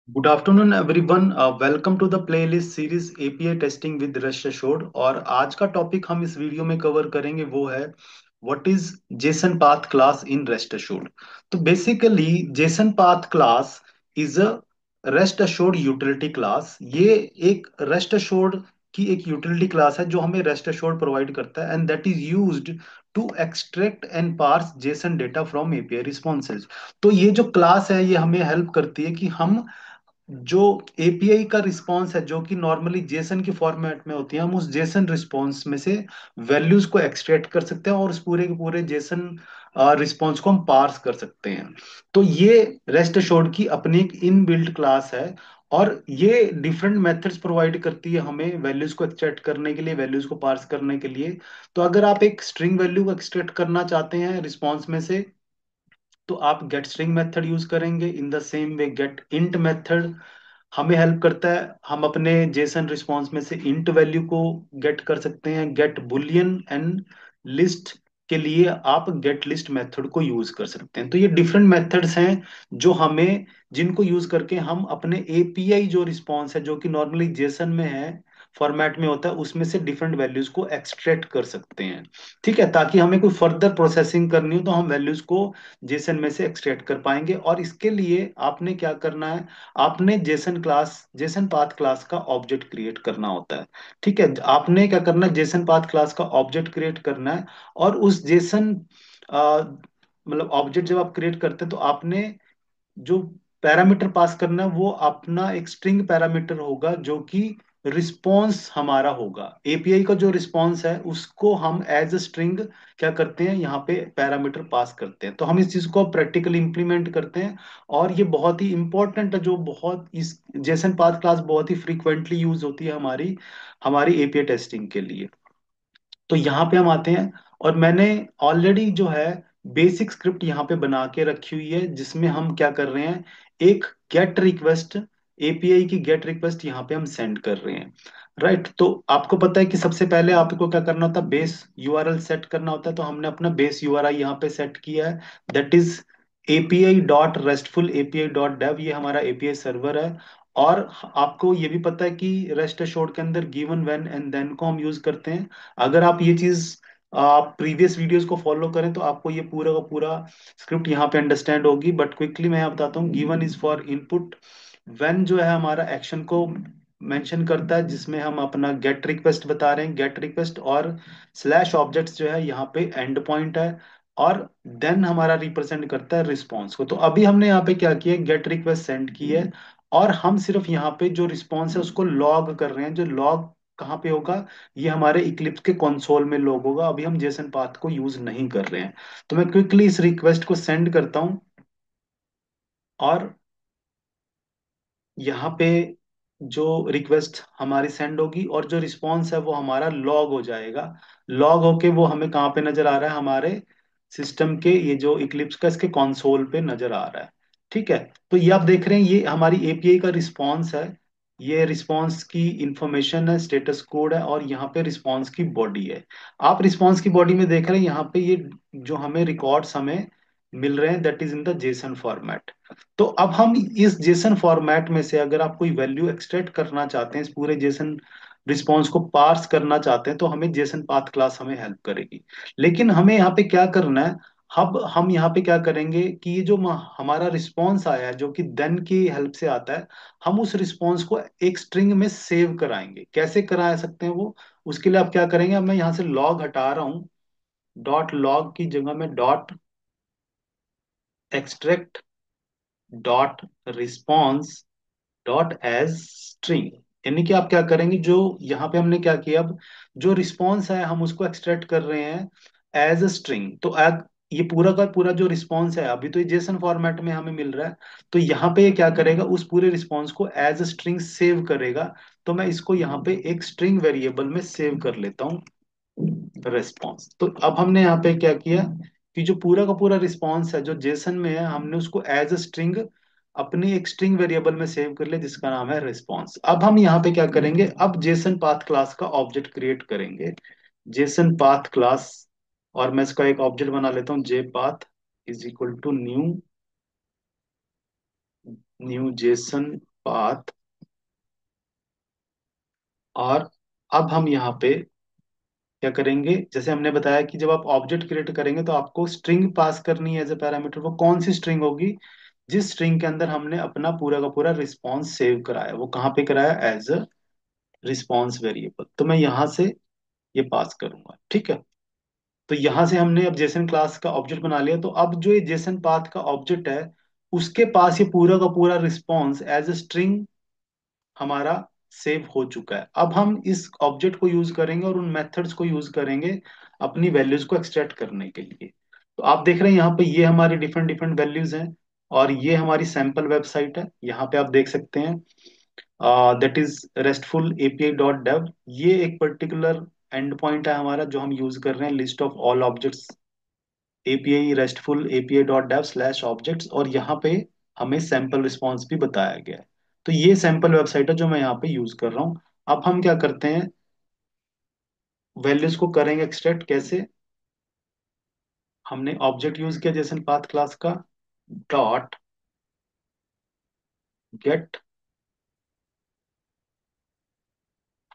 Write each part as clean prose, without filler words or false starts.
Good afternoon everyone. Welcome to the playlist series API testing with Rest Assured. और आज का topic हम इस वीडियो में कवर करेंगे वो है what is JSON path class in rest assured. तो basically JSON path class is a rest assured utility class. ये एक रेस्ट एश्योर्ड की एक यूटिलिटी क्लास है जो हमें रेस्ट एश्योर्ड प्रोवाइड करता है and that is used to extract and parse JSON data from API responses. तो ये जो क्लास है ये हमें हेल्प करती है कि हम जो एपीआई का रिस्पांस है जो कि नॉर्मली जेसन की फॉर्मेट में होती है, हम उस जेसन रिस्पांस में से वैल्यूज को एक्सट्रैक्ट कर सकते हैं और उस पूरे के पूरे जेसन रिस्पांस को हम पार्स कर सकते हैं। तो ये रेस्ट एश्योर्ड की अपनी एक इनबिल्ट क्लास है और ये डिफरेंट मेथड्स प्रोवाइड करती है हमें वैल्यूज को एक्सट्रैक्ट करने के लिए, वैल्यूज को पार्स करने के लिए। तो अगर आप एक स्ट्रिंग वैल्यू को एक्सट्रैक्ट करना चाहते हैं रिस्पांस में से, तो आप गेट स्ट्रिंग मेथड यूज करेंगे। In the same way get int method हमें हेल्प करता है, हम अपने जेसन रिस्पॉन्स में से इंट वैल्यू को गेट कर सकते हैं। गेट बुलियन एंड लिस्ट के लिए आप गेट लिस्ट मेथड को यूज कर सकते हैं। तो ये डिफरेंट मेथड्स हैं जो हमें, जिनको यूज करके हम अपने एपीआई जो रिस्पॉन्स है जो कि नॉर्मली जेसन में है, फॉर्मेट में होता है, उसमें से डिफरेंट वैल्यूज को एक्सट्रैक्ट कर सकते हैं। ठीक है, ताकि हमें कोई फर्दर प्रोसेसिंग करनी हो तो हम वैल्यूज को जेसन में से एक्सट्रैक्ट कर पाएंगे। और इसके लिए आपने क्या करना है, आपने जेसन पाथ क्लास का ऑब्जेक्ट क्रिएट करना होता है। ठीक है, आपने क्या करना है, जेसन पाथ क्लास का ऑब्जेक्ट क्रिएट करना है। और उस जेसन मतलब ऑब्जेक्ट जब आप क्रिएट करते हैं तो आपने जो पैरामीटर पास करना है वो अपना एक स्ट्रिंग पैरामीटर होगा जो कि रिस्पॉन्स हमारा होगा। एपीआई का जो रिस्पॉन्स है उसको हम एज अ स्ट्रिंग क्या करते हैं, यहाँ पे पैरामीटर पास करते हैं। तो हम इस चीज को प्रैक्टिकली इंप्लीमेंट करते हैं। और ये बहुत ही इंपॉर्टेंट है, जो बहुत इस जेसन पाथ क्लास बहुत ही फ्रीक्वेंटली यूज होती है हमारी हमारी एपीआई टेस्टिंग के लिए। तो यहाँ पे हम आते हैं और मैंने ऑलरेडी जो है बेसिक स्क्रिप्ट यहाँ पे बना के रखी हुई है जिसमें हम क्या कर रहे हैं, एक गेट रिक्वेस्ट, एपीआई की गेट रिक्वेस्ट यहाँ पे हम सेंड कर रहे हैं। राइट, तो आपको पता है कि सबसे पहले आपको क्या करना होता है, बेस यूआरएल सेट करना होता है। तो हमने अपना बेस यूआरएल यहाँ पे सेट किया है, that is API dot restful API dot dev. ये हमारा एपीआई सर्वर है। और आपको ये भी पता है कि रेस्ट एश्योर्ड के अंदर गिवन व्हेन एंड देन को हम यूज करते हैं। अगर आप ये चीज आप प्रीवियस वीडियोस को फॉलो करें तो आपको ये पूरा का पूरा स्क्रिप्ट यहाँ पे अंडरस्टैंड होगी। बट क्विकली मैं यहाँ बताता हूँ, given is for input, when जो है हमारा एक्शन को मेंशन करता है जिसमें हम अपना गेट रिक्वेस्ट बता रहे हैं, गेट रिक्वेस्ट। और स्लैश ऑब्जेक्ट्स जो है यहाँ पे एंड पॉइंट है। और देन हमारा रिप्रेजेंट करता है रिस्पॉन्स को। तो अभी हमने यहाँ पे क्या किया, गेट रिक्वेस्ट सेंड की है और हम सिर्फ यहाँ पे जो रिस्पॉन्स है उसको लॉग कर रहे हैं। जो लॉग कहाँ पे होगा, ये हमारे इक्लिप्स के कंसोल में लॉग होगा। अभी हम जेसन पाथ को यूज नहीं कर रहे हैं। तो मैं क्विकली इस रिक्वेस्ट को सेंड करता हूँ और यहाँ पे जो रिक्वेस्ट हमारी सेंड होगी और जो रिस्पॉन्स है वो हमारा लॉग हो जाएगा। लॉग होके वो हमें कहाँ पे नजर आ रहा है, हमारे सिस्टम के ये जो इक्लिप्स का इसके कंसोल पे नजर आ रहा है। ठीक है, तो ये आप देख रहे हैं ये हमारी एपीआई का रिस्पॉन्स है। ये रिस्पॉन्स की इंफॉर्मेशन है, स्टेटस कोड है और यहाँ पे रिस्पॉन्स की बॉडी है। आप रिस्पॉन्स की बॉडी में देख रहे हैं यहाँ पे ये जो हमें रिकॉर्ड्स हमें मिल रहे हैं that is in the JSON format. तो अब हम इस जेसन फॉर्मेट में से अगर आप कोई वैल्यू एक्सट्रैक्ट करना चाहते हैं, इस पूरे जेसन रिस्पॉन्स को पार्स करना चाहते हैं, तो हमें जेसन पाथ क्लास हमें हेल्प करेगी। लेकिन हमें यहाँ पे क्या करना है, अब हम यहाँ पे क्या करेंगे कि ये जो हमारा रिस्पॉन्स आया है जो कि देन की हेल्प से आता है, हम उस रिस्पॉन्स को एक स्ट्रिंग में सेव कराएंगे। कैसे करा सकते हैं वो, उसके लिए आप क्या करेंगे, अब मैं यहाँ से लॉग हटा रहा हूँ, डॉट लॉग की जगह में dot extract dot response dot as string. यानी कि आप क्या करेंगे, जो यहाँ पे हमने क्या किया, अब जो रिस्पॉन्स है हम उसको एक्सट्रैक्ट कर रहे हैं एज अ स्ट्रिंग। तो अब ये पूरा का पूरा जो रिस्पॉन्स है अभी तो ये जेसन फॉर्मेट में हमें मिल रहा है। तो यहाँ पे ये क्या करेगा, उस पूरे रिस्पॉन्स को एज अ स्ट्रिंग सेव करेगा। तो मैं इसको यहाँ पे एक स्ट्रिंग वेरिएबल में सेव कर लेता हूँ, रिस्पॉन्स। तो अब हमने यहाँ पे क्या किया कि जो पूरा का पूरा रिस्पॉन्स है जो जेसन में है, हमने उसको एज अ स्ट्रिंग अपनी एक स्ट्रिंग वेरिएबल में सेव कर लिया जिसका नाम है रिस्पॉन्स। अब हम यहाँ पे क्या करेंगे, अब जेसन पाथ क्लास का ऑब्जेक्ट क्रिएट करेंगे, जेसन पाथ क्लास। और मैं इसका एक ऑब्जेक्ट बना लेता हूँ, J path is equal to new new JSON path. और अब हम यहाँ पे क्या करेंगे, जैसे हमने बताया कि जब आप ऑब्जेक्ट क्रिएट करेंगे तो आपको स्ट्रिंग पास करनी है एज ए पैरामीटर। वो कौन सी स्ट्रिंग होगी? जिस स्ट्रिंग के अंदर हमने अपना पूरा का पूरा रिस्पॉन्स सेव कराया, वो कहाँ पे कराया? As a response variable. तो मैं यहाँ से ये पास करूंगा, ठीक है। तो यहां से हमने अब जेसन क्लास का ऑब्जेक्ट बना लिया। तो अब जो ये जेसन पाथ का ऑब्जेक्ट है, उसके पास ये पूरा का पूरा रिस्पॉन्स एज ए स्ट्रिंग हमारा सेव हो चुका है। अब हम इस ऑब्जेक्ट को यूज करेंगे और उन मेथड्स को यूज करेंगे अपनी वैल्यूज को एक्सट्रैक्ट करने के लिए। तो आप देख रहे हैं यहाँ पे ये हमारी डिफरेंट डिफरेंट वैल्यूज हैं। और ये हमारी सैंपल वेबसाइट है, यहाँ पे आप देख सकते हैं। That is restful API dot dev. ये एक पर्टिकुलर एंड पॉइंट है हमारा जो हम यूज कर रहे हैं, list of all objects API restful API dot dev slash objects. और यहाँ पे हमें सैंपल रिस्पॉन्स भी बताया गया है। तो ये सैंपल वेबसाइट है जो मैं यहाँ पे यूज कर रहा हूँ। अब हम क्या करते हैं, वैल्यूज को करेंगे एक्सट्रैक्ट कैसे। हमने ऑब्जेक्ट यूज किया जेसन पाथ क्लास का, डॉट गेट।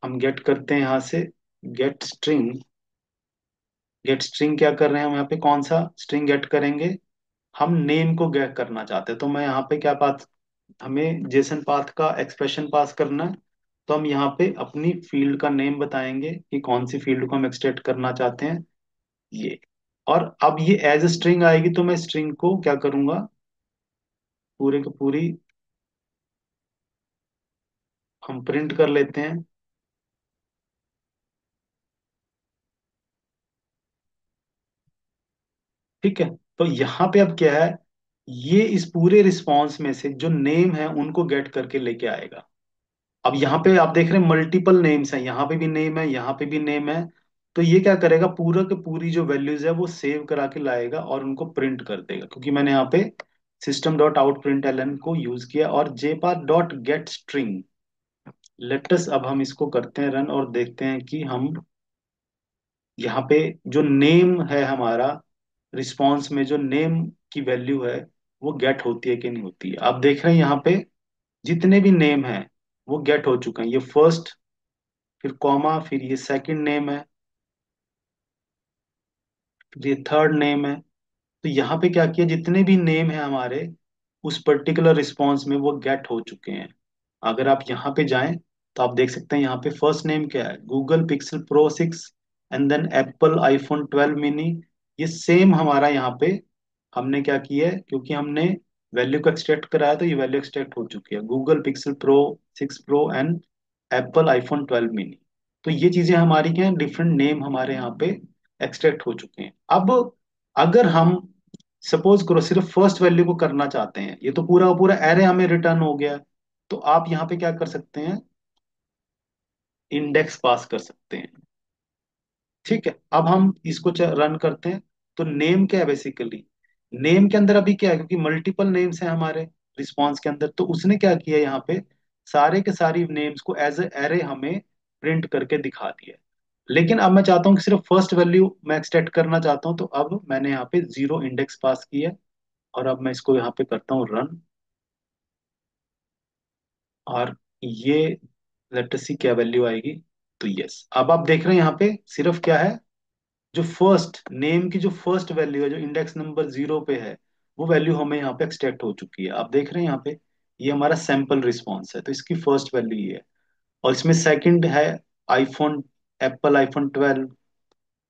हम गेट करते हैं यहाँ से गेट स्ट्रिंग। गेट स्ट्रिंग क्या कर रहे हैं हम यहाँ पे, कौन सा स्ट्रिंग गेट करेंगे? हम नेम को गेट करना चाहते हैं। तो मैं यहाँ पे क्या बात, हमें जेसन पाथ का एक्सप्रेशन पास करना है। तो हम यहाँ पे अपनी फील्ड का नेम बताएंगे कि कौन सी फील्ड को हम एक्सट्रैक्ट करना चाहते हैं, ये। और अब ये एज ए स्ट्रिंग आएगी तो मैं स्ट्रिंग को क्या करूंगा, पूरे की पूरी हम प्रिंट कर लेते हैं। ठीक है। तो यहाँ पे अब क्या है, ये इस पूरे रिस्पॉन्स में से जो नेम है उनको गेट करके लेके आएगा। अब यहाँ पे आप देख रहे हैं मल्टीपल नेम्स हैं, यहाँ पे भी नेम है, यहाँ पे भी नेम है। तो ये क्या करेगा, पूरा की पूरी जो वैल्यूज है वो सेव करा के लाएगा और उनको प्रिंट कर देगा, क्योंकि मैंने यहाँ पे system dot out print L को यूज किया। और जेपाथ डॉट गेट स्ट्रिंग, लेटस अब हम इसको करते हैं रन और देखते हैं कि हम यहाँ पे जो नेम है हमारा, रिस्पॉन्स में जो नेम की वैल्यू है वो गेट होती है कि नहीं होती है। आप देख रहे हैं यहाँ पे जितने भी नेम हैं वो गेट हो चुके हैं। ये फर्स्ट, फिर कॉमा, फिर ये सेकंड नेम है, फिर ये थर्ड नेम है। तो यहाँ पे क्या किया, जितने भी नेम है हमारे उस पर्टिकुलर रिस्पॉन्स में वो गेट हो चुके हैं। अगर आप यहाँ पे जाएं तो आप देख सकते हैं यहाँ पे फर्स्ट नेम क्या है, Google Pixel pro 6, and then Apple iPhone 12 mini. ये सेम हमारा यहाँ पे हमने क्या किया है, क्योंकि हमने वैल्यू को एक्सट्रैक्ट कराया तो ये वैल्यू एक्सट्रैक्ट हो चुकी है, Google Pixel pro 6 pro and Apple iPhone 12 mini. तो ये चीजें हमारी क्या है, डिफरेंट नेम हमारे यहाँ पे एक्सट्रैक्ट हो चुके हैं। अब अगर हम सपोज करो सिर्फ फर्स्ट वैल्यू को करना चाहते हैं, ये तो पूरा का पूरा एरे हमें रिटर्न हो गया। तो आप यहाँ पे क्या कर सकते हैं, इंडेक्स पास कर सकते हैं। ठीक है। अब हम इसको रन करते हैं। तो नेम क्या है बेसिकली, नेम के अंदर अभी क्या है, क्योंकि मल्टीपल नेम्स हैं हमारे रिस्पॉन्स के अंदर, तो उसने क्या किया यहाँ पे, सारे के सारी नेम्स को एज ए एरे हमें प्रिंट करके दिखा दिया। लेकिन अब मैं चाहता हूँ कि सिर्फ फर्स्ट वैल्यू मैं एक्सट्रैक्ट करना चाहता हूँ। तो अब मैंने यहाँ पे जीरो इंडेक्स पास किया है। और अब मैं इसको यहाँ पे करता हूँ रन। और ये लेट अस सी क्या वैल्यू आएगी। तो यस, अब आप देख रहे हैं यहाँ पे सिर्फ क्या है, जो फर्स्ट नेम की जो फर्स्ट वैल्यू है जो इंडेक्स नंबर 0 पे है, वो वैल्यू हमें यहाँ पे एक्सट्रैक्ट हो चुकी है। आप देख रहे हैं यहाँ पे ये हमारा सैंपल रिस्पॉन्स है, तो इसकी फर्स्ट वैल्यू ये है। और इसमें सेकंड है आईफोन, एप्पल आईफोन 12।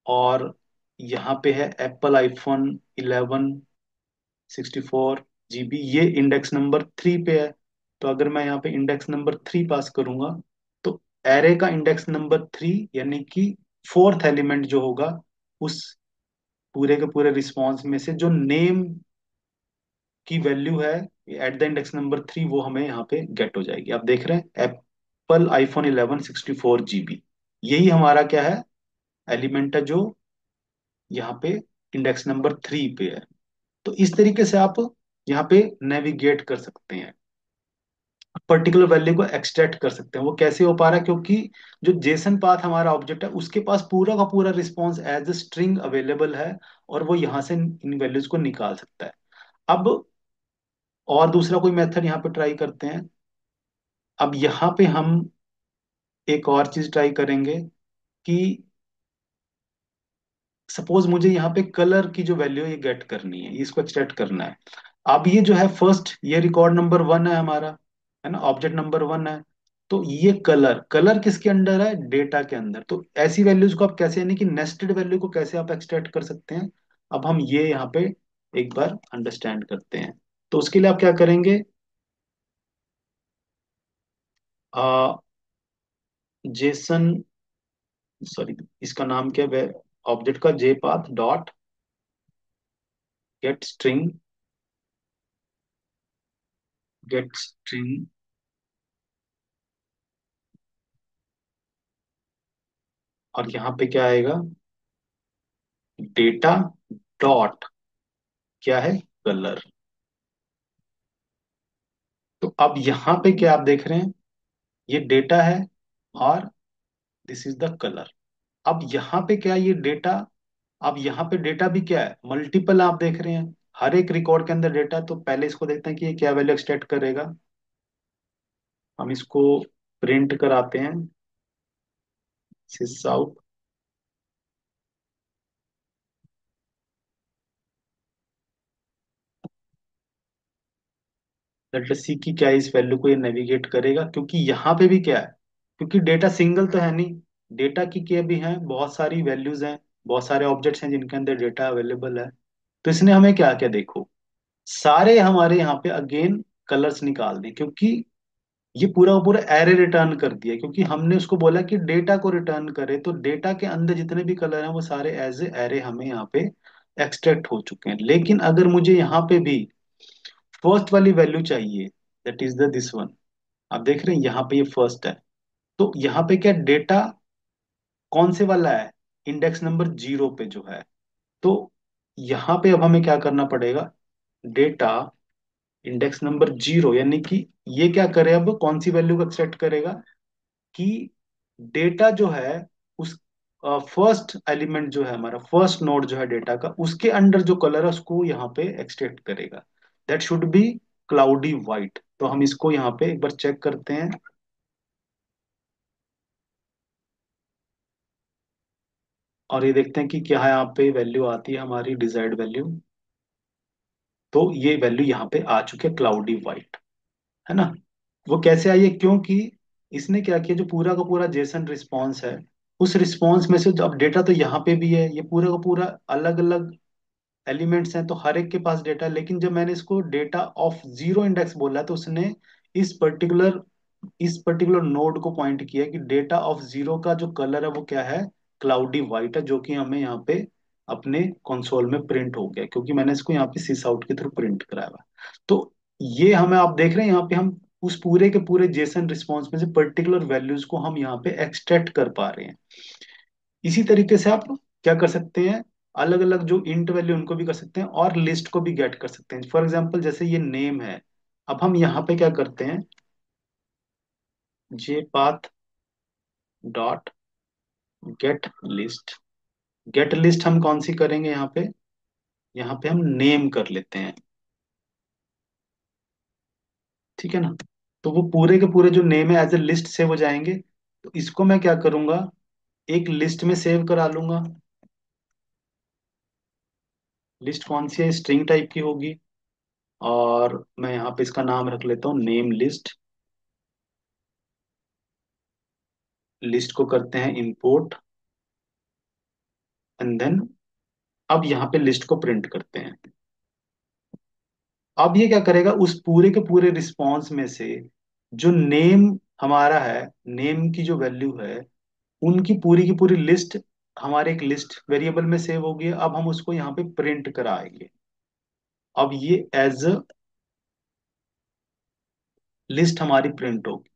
और यहाँ पे है एप्पल आईफोन 11 64 GB, ये इंडेक्स नंबर 3 पे है। तो अगर मैं यहाँ पे इंडेक्स नंबर 3 पास करूंगा तो एरे का इंडेक्स नंबर 3 यानी कि फोर्थ एलिमेंट जो होगा उस पूरे के पूरे रिस्पॉन्स में से जो नेम की वैल्यू है एट द इंडेक्स नंबर 3, वो हमें यहाँ पे गेट हो जाएगी। आप देख रहे हैं एप्पल आईफोन 11 64 GB, यही हमारा क्या है, एलिमेंट है जो यहाँ पे इंडेक्स नंबर 3 पे है। तो इस तरीके से आप यहाँ पे नेविगेट कर सकते हैं, पर्टिकुलर वैल्यू को एक्सट्रैक्ट कर सकते हैं। वो कैसे हो पा रहा है, क्योंकि जो जेसन पाथ हमारा ऑब्जेक्ट है उसके पास पूरा का पूरा response as a string available है, और वो यहाँ से इन वैल्यूज को निकाल सकता है। अब और दूसरा कोई मेथड यहाँ पे ट्राई करते हैं। अब यहाँ पे हम एक और चीज ट्राई करेंगे कि सपोज मुझे यहाँ पे कलर की जो वैल्यू है ये गेट करनी है, इसको एक्सट्रैक्ट करना है। अब ये जो है फर्स्ट, ये रिकॉर्ड नंबर वन है हमारा, है ना, ऑब्जेक्ट नंबर वन है। तो ये कलर, कलर किसके अंडर है, डेटा के अंदर। तो ऐसी वैल्यूज को आप कैसे, यानी कि नेस्टेड वैल्यू को कैसे आप एक्सट्रैक्ट कर सकते हैं, अब हम ये यहाँ पे एक बार अंडरस्टैंड करते हैं। तो उसके लिए आप क्या करेंगे, जेसन, सॉरी, इसका नाम क्या है ऑब्जेक्ट का, jpath dot get string, get string. और यहाँ पे क्या आएगा, डेटा डॉट क्या है, कलर। तो अब यहाँ पे क्या आप देख रहे हैं, ये डेटा है और दिस इज द कलर। अब यहाँ पे क्या है, ये डेटा, अब यहाँ पे डेटा भी क्या है, मल्टीपल आप देख रहे हैं, हर एक रिकॉर्ड के अंदर डेटा। तो पहले इसको देखते हैं कि ये क्या वैल्यू एक्सट्रैक्ट करेगा। हम इसको प्रिंट कराते हैं, सिस आउट। लेट अस सी कि क्या इस वैल्यू को ये नेविगेट करेगा, क्योंकि यहाँ पे भी क्या है, क्योंकि डेटा सिंगल तो है नहीं, डेटा की क्या भी है, बहुत सारी वैल्यूज हैं, बहुत सारे ऑब्जेक्ट्स हैं जिनके अंदर डेटा अवेलेबल है। तो इसने हमें क्या क्या देखो, सारे हमारे यहाँ पे अगेन कलर्स निकाल दिए, क्योंकि ये पूरा का पूरा एरे रिटर्न कर दिया, क्योंकि हमने उसको बोला कि डेटा को रिटर्न करे। तो डेटा के अंदर जितने भी कलर हैं वो सारे एज ए एरे हमें यहाँ पे एक्सट्रैक्ट हो चुके हैं। लेकिन अगर मुझे यहाँ पे भी फर्स्ट वाली वैल्यू चाहिए, that is the this one, आप देख रहे हैं यहाँ पे ये फर्स्ट है। तो यहाँ पे क्या डेटा कौन से वाला है, इंडेक्स नंबर जीरो पे जो है। तो यहाँ पे अब हमें क्या करना पड़ेगा, डेटा इंडेक्स नंबर जीरो, यानी कि ये क्या करे, अब कौन सी वैल्यू को एक्सट्रैक्ट करेगा, कि डेटा जो है उस फर्स्ट एलिमेंट जो है हमारा, फर्स्ट नोड जो है डेटा का, उसके अंडर जो कलर है उसको यहाँ पे एक्सट्रैक्ट करेगा। That should be cloudy white. तो हम इसको यहाँ पे एक बार चेक करते हैं, और ये देखते हैं कि क्या यहाँ पे वैल्यू आती है हमारी डिजायर्ड वैल्यू। तो ये वैल्यू यहाँ पे आ चुकी है, क्लाउडी व्हाइट, है ना। वो कैसे आई है, क्योंकि इसने क्या किया, जो पूरा का पूरा जेसन रिस्पॉन्स है, उस रिस्पॉन्स में से जो अब डेटा तो यहाँ पे भी है, ये पूरा का पूरा अलग अलग एलिमेंट्स हैं, तो हर एक के पास डेटा है। लेकिन जब मैंने इसको डेटा ऑफ जीरो इंडेक्स बोला तो उसने इस पर्टिकुलर इस पर्टिकुलर नोड को पॉइंट किया कि डेटा ऑफ जीरो का जो कलर है वो क्या है, क्लाउडी व्हाइट है, जो कि हमें यहाँ पे अपने कंसोल में प्रिंट हो गया, क्योंकि मैंने इसको यहाँ पे सिस आउट के थ्रू प्रिंट कराया हुआ है। तो ये हमें, आप देख रहे हैं यहाँ पे हम उस पूरे के पूरे जेसन रिस्पॉन्स में से पर्टिकुलर वैल्यूज को हम यहाँ पे एक्सट्रैक्ट कर पा रहे हैं। इसी तरीके से आप क्या कर सकते हैं, अलग अलग जो इंट वैल्यू उनको भी कर सकते हैं और लिस्ट को भी गेट कर सकते हैं। फॉर एग्जांपल जैसे ये नेम है, अब हम यहाँ पे क्या करते हैं, jpath dot get list, get list हम कौन सी करेंगे यहाँ पे, यहाँ पे हम नेम कर लेते हैं, ठीक है ना। तो वो पूरे के पूरे जो नेम है एज ए लिस्ट सेव हो जाएंगे। तो इसको मैं क्या करूंगा, एक लिस्ट में सेव करा लूंगा। लिस्ट कौन सी है, स्ट्रिंग टाइप की होगी, और मैं यहाँ पे इसका नाम रख लेता हूँ नेम लिस्ट। लिस्ट को करते हैं इंपोर्ट, एंड देन अब यहाँ पे लिस्ट को प्रिंट करते हैं। अब ये क्या करेगा, उस पूरे के पूरे रिस्पॉन्स में से जो नेम हमारा है, नेम की जो वैल्यू है, उनकी पूरी की पूरी लिस्ट हमारे एक लिस्ट वेरिएबल में सेव होगी। अब हम उसको यहाँ पे प्रिंट कराएंगे। अब ये एज अ लिस्ट हमारी प्रिंट होगी।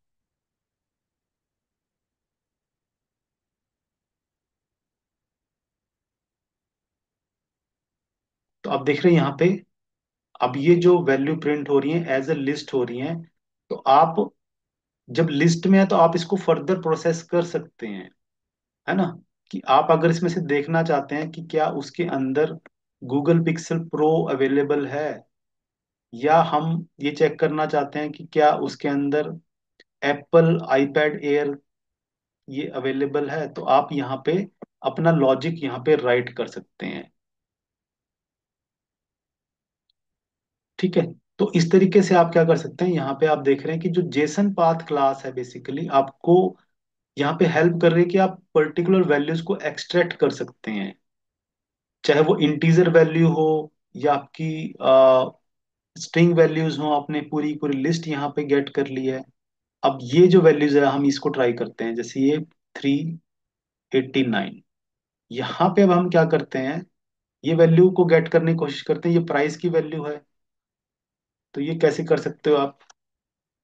तो अब देख रहे हैं यहाँ पे, अब ये जो वैल्यू प्रिंट हो रही है एज अ लिस्ट हो रही है। तो आप जब लिस्ट में है तो आप इसको फर्दर प्रोसेस कर सकते हैं, है ना, कि आप अगर इसमें से देखना चाहते हैं कि क्या उसके अंदर गूगल पिक्सल प्रो अवेलेबल है, या हम ये चेक करना चाहते हैं कि क्या उसके अंदर एप्पल आईपैड एयर ये अवेलेबल है, तो आप यहाँ पे अपना लॉजिक यहाँ पे राइट कर सकते हैं। ठीक है। तो इस तरीके से आप क्या कर सकते हैं, यहाँ पे आप देख रहे हैं कि जो जेसन पाथ क्लास है बेसिकली आपको यहाँ पे हेल्प कर रही है कि आप पर्टिकुलर वैल्यूज को एक्सट्रैक्ट कर सकते हैं, चाहे वो इंटीजर वैल्यू हो या आपकी स्ट्रिंग वैल्यूज हो। आपने पूरी पूरी लिस्ट यहाँ पे गेट कर ली है। अब ये जो वैल्यूज है हम इसको ट्राई करते हैं, जैसे ये 389। यहाँ पे अब हम क्या करते हैं, ये वैल्यू को गेट करने की कोशिश करते हैं, ये प्राइस की वैल्यू है। तो ये कैसे कर सकते हो आप,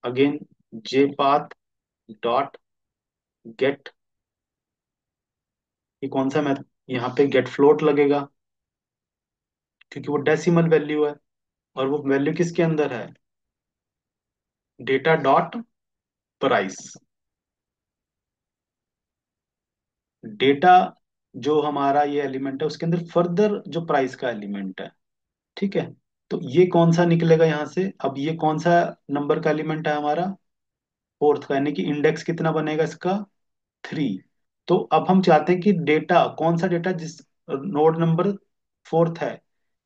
अगेन जेपाथ डॉट गेट, ये कौन सा मैं, यहाँ पे गेट फ्लोट लगेगा क्योंकि वो डेसिमल वैल्यू है। और वो वैल्यू किसके अंदर है, डेटा डॉट प्राइस। डेटा जो हमारा ये एलिमेंट है उसके अंदर फर्दर जो प्राइस का एलिमेंट है। ठीक है। तो ये कौन सा निकलेगा यहाँ से, अब ये कौन सा नंबर का एलिमेंट है हमारा, फोर्थ का, यानी कि इंडेक्स कितना बनेगा इसका, 3। तो अब हम चाहते हैं कि डेटा कौन सा डेटा जिस नोड नंबर फोर्थ है,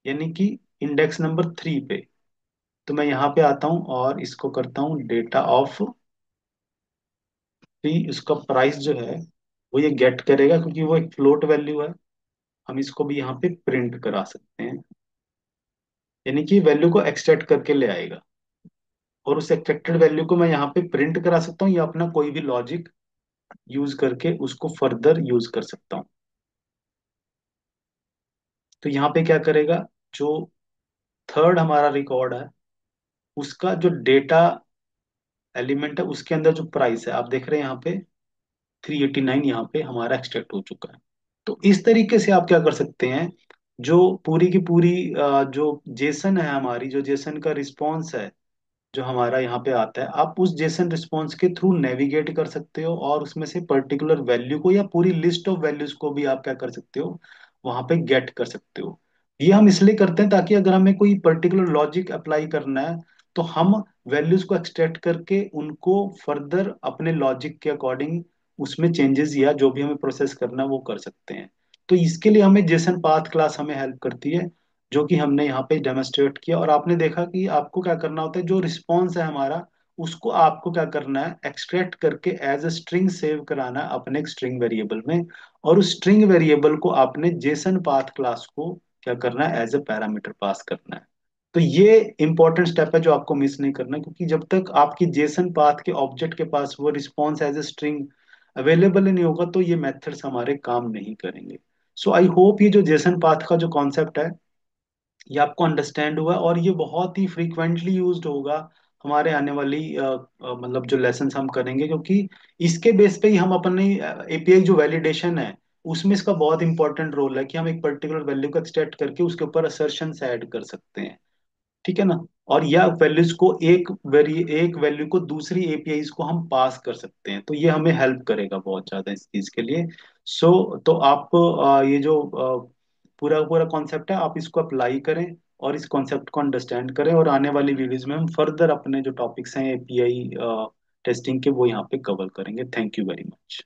यानी कि इंडेक्स नंबर 3 पे। तो मैं यहाँ पे आता हूँ और इसको करता हूँ डेटा ऑफ 3। इसका प्राइस जो है वो ये गेट करेगा क्योंकि वो एक फ्लोट वैल्यू है। हम इसको भी यहाँ पे प्रिंट करा सकते हैं, यानी कि वैल्यू को एक्सट्रैक्ट करके ले आएगा। और उस एक्सट्रैक्टेड वैल्यू को मैं यहाँ पे प्रिंट करा सकता हूँ या अपना कोई भी लॉजिक यूज करके उसको फर्दर यूज कर सकता हूँ। तो यहाँ पे क्या करेगा, जो थर्ड हमारा रिकॉर्ड है उसका जो डेटा एलिमेंट है उसके अंदर जो प्राइस है आप देख रहे हैं यहाँ पे 389 यहाँ पे हमारा एक्सट्रैक्ट हो चुका है। तो इस तरीके से आप क्या कर सकते हैं, जो पूरी की पूरी जो जेसन है हमारी, जो जेसन का रिस्पॉन्स है जो हमारा यहाँ पे आता है, आप उस जेसन रिस्पॉन्स के थ्रू नेविगेट कर सकते हो और उसमें से पर्टिकुलर वैल्यू को या पूरी लिस्ट ऑफ वैल्यूज को भी आप क्या कर सकते हो, वहां पे गेट कर सकते हो। ये हम इसलिए करते हैं ताकि अगर हमें कोई पर्टिकुलर लॉजिक अप्लाई करना है तो हम वैल्यूज को एक्सट्रैक्ट करके उनको फर्दर अपने लॉजिक के अकॉर्डिंग उसमें चेंजेस या जो भी हमें प्रोसेस करना है वो कर सकते हैं। तो इसके लिए हमें जेसन पाथ क्लास हमें हेल्प करती है, जो कि हमने यहाँ पे डेमोन्स्ट्रेट किया। और आपने देखा कि आपको क्या करना होता है, जो रिस्पॉन्स है हमारा उसको आपको क्या करना है, एक्सट्रैक्ट करके एज अ स्ट्रिंग सेव कराना है अपने एक स्ट्रिंग वेरिएबल में। और उस स्ट्रिंग वेरिएबल को आपने जेसन पाथ क्लास को क्या करना है, एज अ पैरामीटर पास करना है। तो ये इंपॉर्टेंट स्टेप है जो आपको मिस नहीं करना है, क्योंकि जब तक आपकी जेसन पाथ के ऑब्जेक्ट के पास वो response as a string available ही नहीं होगा तो ये मेथड्स हमारे काम नहीं करेंगे। सो आई होप ये जो जेसन पाथ का जो कॉन्सेप्ट है ये आपको अंडरस्टैंड हुआ और ये बहुत ही फ्रीक्वेंटली यूज्ड होगा हमारे आने वाली मतलब जो लेसन्स हम करेंगे, क्योंकि इसके बेस पे ही हम अपनी एपीआई जो वैलिडेशन है उसमें इसका बहुत इंपॉर्टेंट रोल है कि हम एक पर्टिकुलर वैल्यू को एक्सट्रैक्ट करके उसके ऊपर असर्शंस ऐड कर सकते हैं। ठीक है ना। और या वैल्यूज को एक वैल्यू को दूसरी एपीआईज को हम पास कर सकते हैं, तो ये हमें हेल्प करेगा बहुत ज्यादा इस चीज के लिए। तो आप ये जो पूरा पूरा कॉन्सेप्ट है आप इसको अप्लाई करें और इस कॉन्सेप्ट को अंडरस्टैंड करें, और आने वाली वीडियोज में हम फर्दर अपने जो टॉपिक्स हैं एपीआई टेस्टिंग के वो यहाँ पे कवर करेंगे। Thank you very much.